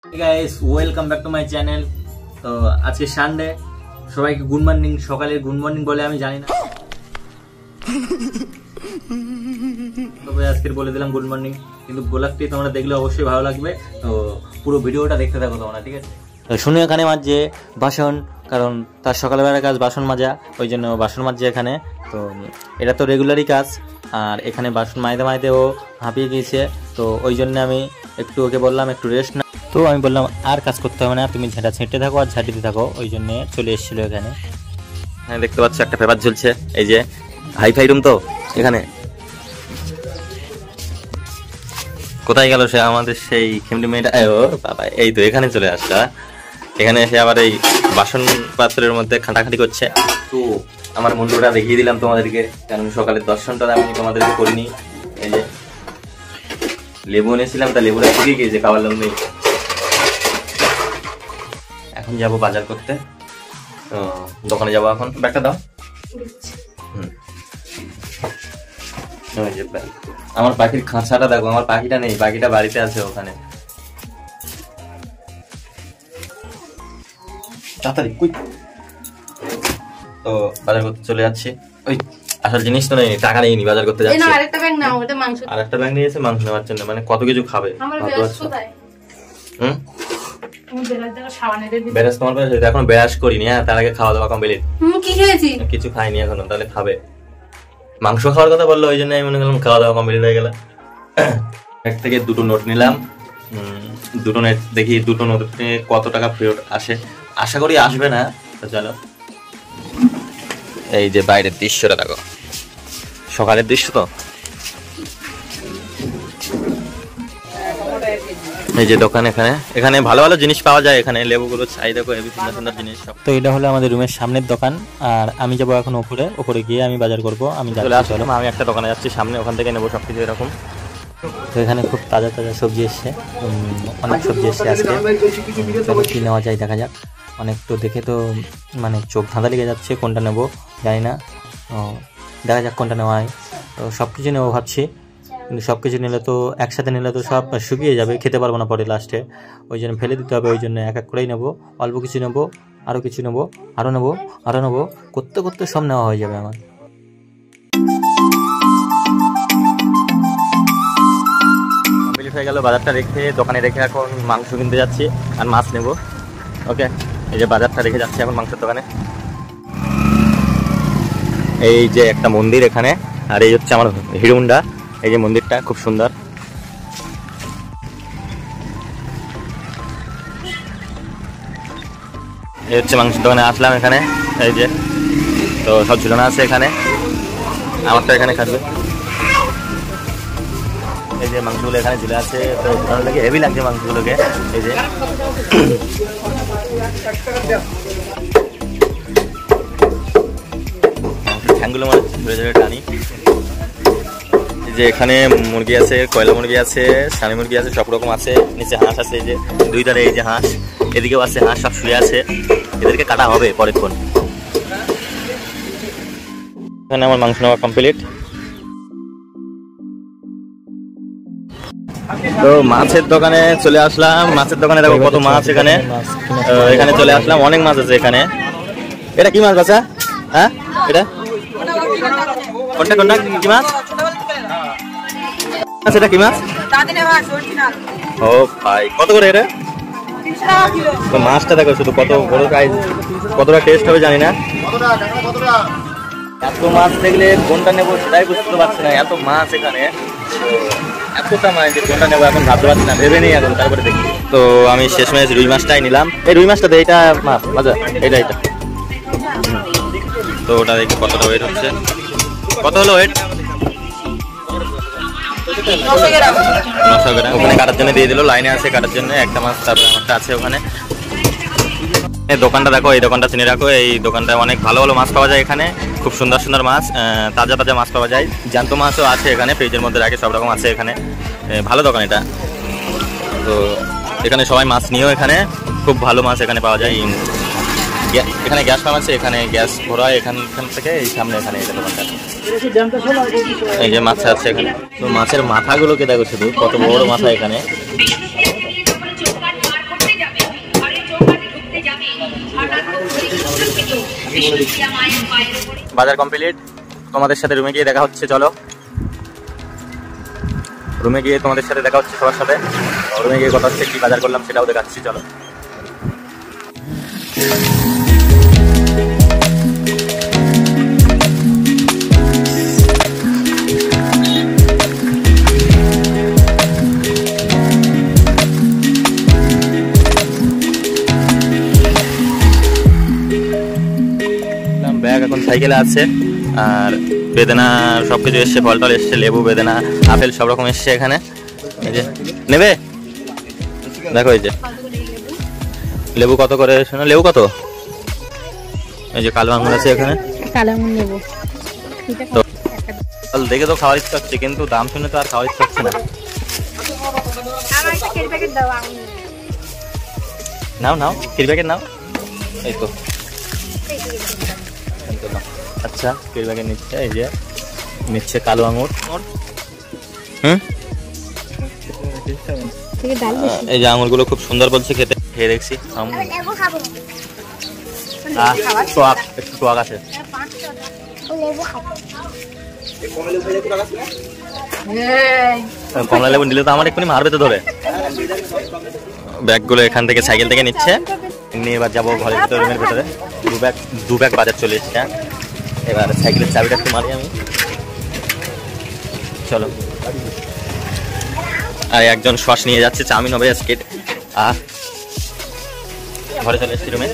Guys welcome back to my channel. তো আজকে Sunday, সবাইকে গুড মর্নিং। সকালে গুড মর্নিং বলে আমি জানি না, তবে আজকে বলে দিলাম গুড মর্নিং। কিন্তু ব্লগটি তোমরা দেখলে অবশ্যই ভালো লাগবে, তো পুরো ভিডিওটা দেখতে থাকো তোমরা, ঠিক আছে? তো শুনে এখানে মাজছে বাসন, কারণ তার সকালবেলার কাজ বাসন মাজা, ওই জন্য বাসন মাজছে এখানে। তো এটা তো রেগুলারই কাজ, আর এখানে বাসন মাজতে মাজতে ও হাঁপিয়ে গিয়েছে, তো ওই জন্য আমি একটু ওকে বললাম একটু রেস্ট না। তো আমি বললাম আর কাজ করতে হবে না, তুমি ঝাঁটা ছেঁটে থাকো আর ঝাঁটিতে থাকো, ওই জন্য চলে এসেছিল এখানে। হ্যাঁ, দেখতে পাচ্ছ একটা পেপার ঝুলছে, এই যে হাইফাই রুম। তো এখানে কোথায় গেল সে আমাদের সেই খেমটি মেয়েটা? ও বাবা, এই তো এখানে চলে আসা। এখানে এসে আবার এই বাসন পাত্রের মধ্যে খাটাখাটি করছে। তো আমার বন্ধুরা দেখিয়ে দিলাম তোমাদেরকে, কারণ সকালের দর্শনটা আমি তোমাদেরকে করিনি। এই যে লেবু এনেছিলাম, তা লেবুটা শুকিয়ে গিয়েছে, খাবার লোক নেই। এখন যাবো বাজার করতে, তো দোকানে যাবো এখন। ব্যাগটা দাও। আমার পাখির খাঁচাটা দেখো, আমার পাখিটা নেই, পাখিটা বাড়িতে আছে ওখানে। তাড়াতাড়ি তো বাজার করতে চলে যাচ্ছি। ওই আসল জিনিস তো নেই, টাকা নেই, বাজার করতে যাচ্ছি। আরেকটা ব্যাগ নাও, ওটা মাংস। আরেকটা ব্যাগ নিয়েছে মাংস নেওয়ার জন্য, মানে কত কিছু খাবে। বেরাস তোমার কাছে এখন বেরাস করিনি। হ্যাঁ, তার আগে খাওয়া দাওয়া কমপ্লিট। কি খেয়েছি? কিছু খাইনি এখনো, তাহলে খাবে। মাংস খাওয়ার কথা বললো, ওই জন্য আমি মনে করলাম খাওয়া দাওয়া কমপ্লিট হয়ে গেল। এক থেকে দুটো নোট নিলাম, দুটো নোট দেখি দুটো নোট কত টাকা ফেরত আসে। আশা করি আসবে না, তো চলো। এই যে বাইরের দৃশ্যটা দেখো, সকালের দৃশ্য। তো এই যে দোকান, এখানে ভালো ভালো জিনিস পাওয়া যায়। এখানে লেবুগুলো চাই দেখো, হেবি সুন্দর সুন্দর জিনিস। তো এটা হলো আমাদের রুমের সামনের দোকান, আর আমি যাবো এখন উপরে গিয়ে আমি বাজার করবো। আমি আমি একটা দোকানে যাচ্ছি সামনে, ওখান থেকে নেবো সবকিছু এরকম। তো এখানে খুব তাজা তাজা সবজি এসছে, অনেক সবজি এসছে আজকে। কি নেওয়া যায় দেখা যাক। অনেক তো দেখে তো মানে চোখ ধাঁধা লেগে যাচ্ছে, কোনটা নেবো জানি না। দেখা যাক কোনটা নেওয়া হয়। তো সব কিছু নেবো ভাবছি, কিন্তু সব কিছু নিলে তো একসাথে নিলে তো সব শুকিয়ে যাবে, খেতে পারবো না পরে লাস্টে, ওই জন্য ফেলে দিতে হবে। ওই জন্য এক এক করেই নেবো, অল্প কিছু নেবো, আরও কিছু নেবো, আরও নেবো, করতে করতে সব নেওয়া হয়ে যাবে আমার। কমপ্লিট হয়ে গেল, বাজারটা রেখে দোকানে রেখে এখন মাংস কিনতে যাচ্ছি আর মাছ নেবো। ওকে, এই যে বাজারটা রেখে যাচ্ছি এখন মাংসের দোকানে। এই যে একটা মন্দির এখানে, আর এই হচ্ছে আমার হিরুন্ডা। এই যে মন্দিরটা খুব সুন্দর। এই হচ্ছে মাংসের দোকানে আসলাম এখানে। এই যে তো সব ঝুলানো আছে এখানে, আমারটা এখানে খাটবে। এই যে মাংসগুলো এখানে ঝুলে আছে, তো ভালো লাগে, হেভি লাগছে মাংসগুলোকে। এই যে ঠ্যাংগুলো মানে ধরে ধরে টানি। যে এখানে মুরগি আছে, কয়লা মুরগি আছে, সানি মুরগি আছে, সব রকম আছে। নিচে হাঁস আছে, এই যে দুই ধারে এই যে হাঁস, এদিকেও আছে হাঁস, সব শুয়ে আছে। এদেরকে কাটা হবে পরেক্ষণ। এখানে আমার মাংস নেওয়া কমপ্লিট। তো মাছের দোকানে চলে আসলাম। মাছের দোকানে দেখো কত মাছ এখানে। এখানে চলে আসলাম, অনেক মাছ আছে এখানে। এটা কি মাছ বাচ্চা? হ্যাঁ, এটা কোনটা কোনটা কি মাছ? সেটা কি মাছ? ও ভাই, কত করে এটা? তো মাছটা দেখো শুধু কত বড় সাইজ, কতটা টেস্ট হবে জানি না। এত মাছ দেখলে কোনটা নেবো সেটাই বুঝতে পারছি না, এত মাছ এখানে, এতটা মাছ যে কোনটা নেবো এখন ভাবতে পারছি না, ভেবে নেই এখন, তারপরে দেখি। তো আমি শেষমেশ রুই মাছটাই নিলাম। এই রুই মাছটা এইটা মাছ বাজার, এটা তো ওটা দেখি কতটা ওয়েট হচ্ছে। কত হলো ওয়েট? 900 গ্রাম। ওখানে কাটার জন্য দিয়ে দিল, লাইনে আছে কাটার জন্য একটা মাছ, তারপরে আমারটা আছে ওখানে। এই দোকানটা দেখো, এই দোকানটা চিনে রাখো। এই দোকানটায় অনেক ভালো ভালো মাছ পাওয়া যায় এখানে, খুব সুন্দর সুন্দর মাছ, তাজা তাজা মাছ পাওয়া যায়। জ্যান্ত মাছও আছে এখানে, ফ্রিজের মধ্যে রাখে, সব রকম আছে এখানে। ভালো দোকান এটা। তো এখানে সবাই মাছ নিয়েও, এখানে খুব ভালো মাছ এখানে পাওয়া যায়। এখানে গ্যাস পাম্প আছে, এখানে গ্যাস ভরা হয় এখান থেকে এই সামনে, এখানে এটা দোকানটা। এই যে মাছ আছে এখানে। তো মাছের মাথাগুলোকে দেখো শুধু, কত বড় মাথা এখানে। বাজার কমপ্লিট। তোমাদের সাথে রুমে গিয়ে দেখা হচ্ছে, চলো রুমে গিয়ে তোমাদের সাথে দেখা হচ্ছে সবার সাথে। রুমে গিয়ে কথা হচ্ছে কি বাজার করলাম সেটাও দেখাচ্ছি, চলো। ব্যাগ এখন সাইকেলে আছে, আর বেদানা সবকিছু এসছে, ফল টল এসছে, লেবু বেদানা আপেল সব রকম এসছে এখানে। এই যে নেবে, দেখো এই যে লেবু কত করে শোনো, লেবু কত? এই যে কালো আঙুর আছে এখানে, তো দেখে তো খাওয়ার ইচ্ছা হচ্ছে, কিন্তু দাম শুনে তো আর খাওয়ার ইচ্ছা হচ্ছে না। নাও নাও কেজি প্যাকেট নাও, এই তো আচ্ছা কেজি প্যাকেট নিচ্ছে। এই যে নিচ্ছে কালো আঙুর। এই যে আঙুরগুলো খুব সুন্দর বলছে খেতে, খেয়ে দেখছি। একটু টক আছে। কমলা লেবু নিলে তো আমার এক্ষুনি মারবে তো ধরে। ব্যাগগুলো এখান থেকে সাইকেল থেকে নিচ্ছে, নিয়ে এবার যাবো ঘরের ভিতরে, রুমের ভেতরে। দু ব্যাগ বাজার চলে এসছে। এবার সাইকেলের চাবিটা একটু মারি আমি, চলো। আর একজন শ্বাস নিয়ে যাচ্ছে, চাউমিন হবে আজকে। আর ঘরে চলে এসছি রুমে,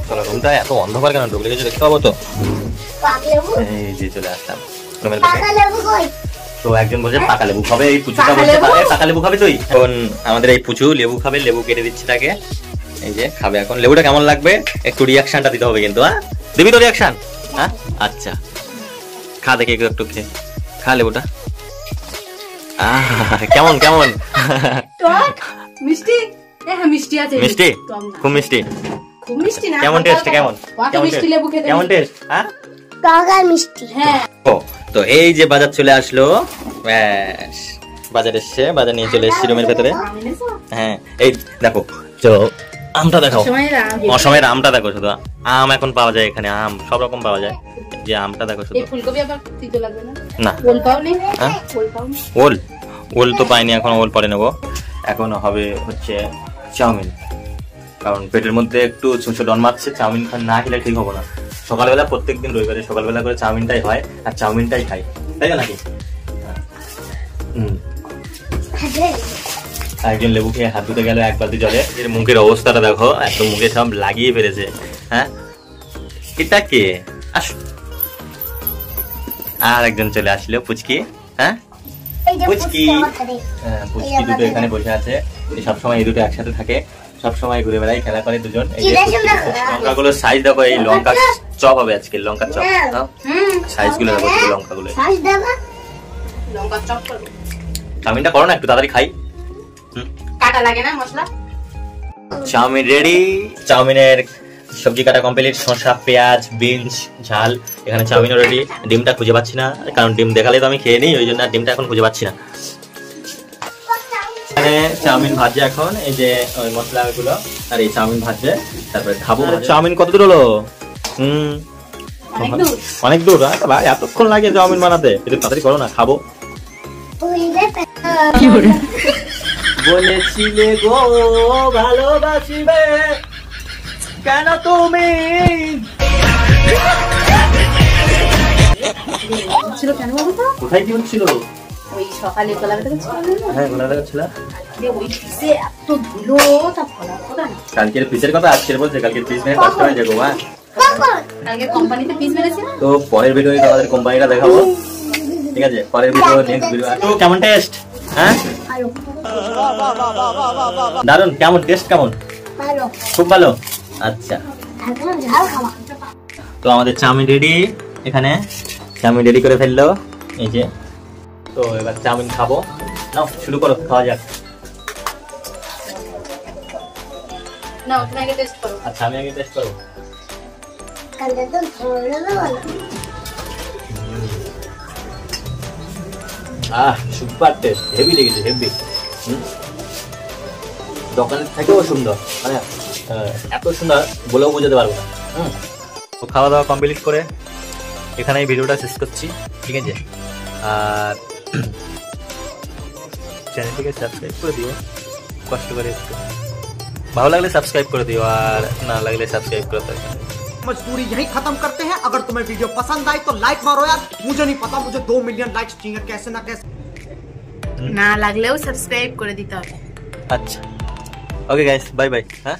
চলো। রুমটা এত অন্ধকার কেন, ঢুকলে কিছু দেখতে পাবো তো। এই যে চলে আসলাম রুমের ভেতরে। তো একজন বলছে পাকা লেবু খাবে, এই পুচুটা বলছে পাকা লেবু খাবে তুই। এখন আমাদের এই পুচু লেবু খাবে, লেবু কেটে দিচ্ছে তাকে। এই যে খাবে এখন। লেবুটা কেমন লাগবে একটু রিয়াকশনটা দিতে হবে কিন্তু। হ্যাঁ দিবি তো রিয়াকশন? হ্যাঁ আচ্ছা, খা দেখে একটু খেয়ে খা লেবুটা। কেমন কেমন? মিষ্টি? হ্যাঁ মিষ্টি আছে, মিষ্টি, খুব মিষ্টি। খুব মিষ্টি না? কেমন টেস্ট? কেমন মিষ্টি লেবু খেতে কেমন টেস্ট? হ্যাঁ টক আর মিষ্টি। হ্যাঁ। তো এই যে বাজার চলে আসলো, ব্যাস বাজার এসছে, বাজার নিয়ে চলে এসছি রুমের ভেতরে। হ্যাঁ এই দেখো, তো আমটা দেখো, অসময়ের আমটা দেখো। শুধু আম এখন পাওয়া যায় এখানে, আম সব রকম পাওয়া যায়। যে আমটা দেখো শুধু। ফুলকপি আবার তিতো লাগবে না? না, ওল পাও নেই? হ্যাঁ ওল, ওল তো পাইনি এখন, ওল পরে নেবো। এখন হবে হচ্ছে চাউমিন, কারণ পেটের মধ্যে একটু ছোট ডন মারছে। চাউমিন না খেলে ঠিক হবো না। সকালবেলা প্রত্যেকদিন রবিবারে সকালবেলা করে চাউমিনটাই হয়, আর চাউমিনটাই খাই, তাই না নাকি? একজন লেবু খেয়ে হাত ধুতে গেল এক বালতি জলে। এর মুখের অবস্থাটা দেখো, একদম মুখে সব লাগিয়ে ফেলেছে। হ্যাঁ এটা কে? আস। আর একজন চলে আসলো, পুচকি। হ্যাঁ পুচকি, পুচকি দুটো এখানে বসে আছে। সবসময় এই দুটো একসাথে থাকে, সবসময় ঘুরে বেড়ায়, খেলা করে দুজন। লঙ্কাগুলোর সাইজ দেখো, এই লঙ্কা চপ হবে আজকে, লঙ্কা চপ। সাইজ গুলো দেখো লঙ্কাগুলো। চাউমিনটা করো না একটু তাড়াতাড়ি খাই। কাটা লাগে না মশলা? Chowmein ready. চাউমিনের সবজি কাটা কমপ্লিট, শসা, পেঁয়াজ, বিনস, ঝাল। এখানে চাউমিনও রেডি। ডিমটা খুঁজে পাচ্ছি না, কারণ ডিম দেখালে তো আমি খেয়ে নিই, ওই জন্য ডিমটা এখন খুঁজে পাচ্ছি না। এখানে চাউমিন ভাজছে এখন, এই যে ওই মশলাগুলো, আর এই চাউমিন ভাজছে, তারপরে খাবো। চাউমিন কত দূর হলো? অনেক দূর। ভাই এতক্ষণ লাগে চাউমিন বানাতে, একটু তাড়াতাড়ি করো না, খাবো। বলেছিলে গো ভালোবাসিবে, কেন তুমি? কেন বাবু? কোথায় কি হচ্ছিল? ওই সকালে গোলাপটা ছিল না? হ্যাঁ গোলাপটা ছিল। ওই পিসে এত ধুলো, তা ফলা ফলা না। কালকের পিসের কথা আজকের বলছে, কালকের পিস নিয়ে কষ্ট হয়ে যাবো। হ্যাঁ কালকে কোম্পানিতে পিস মেরেছে না? তো পরের ভিডিওতে আমাদের কোম্পানিটা দেখাবো, ঠিক আছে? পরের ভিডিও, নেক্সট ভিডিও। তো কেমন টেস্ট? হ্যাঁ দারুন। কেমন টেস্ট? কেমন? খুব ভালো। আচ্ছা, তো আমাদের চাউমিন রেডি। এখানে চাউমিন রেডি করে ফেললো, এই যে। তো এবার চাউমিন খাবো, নাও শুরু করো, খাওয়া যাক। না তুমি আগে টেস্ট করো। আচ্ছা আমি আগে টেস্ট করবো। সুপার টেস্ট, হেভি লেগেছে, হেভি। দোকানের থেকেও সুন্দর, মানে এত সুন্দর বলেও বোঝাতে পারবো না। তো খাওয়া দাওয়া কমপ্লিট করে এখানে এই ভিডিওটা শেষ করছি, ঠিক আছে। আর চ্যানেলটিকে সাবস্ক্রাইব করে দিও কষ্ট করে একটু, ভালো লাগলে সাবস্ক্রাইব করে দিও, আর না লাগলে সাবস্ক্রাইব করে দিও। मजदूरी यही खत्म करते हैं। अगर तुम्हें वीडियो पसंद आई तो लाइक मारो यार, मुझे नहीं पता, मुझे 2 मिलियन लाइक्स चाहिए कैसे ना कैसे। না লাগলেও সাবস্ক্রাইব করে দিতে হবে। আচ্ছা, ওকে গাইস, বাই বাই। হ্যাঁ।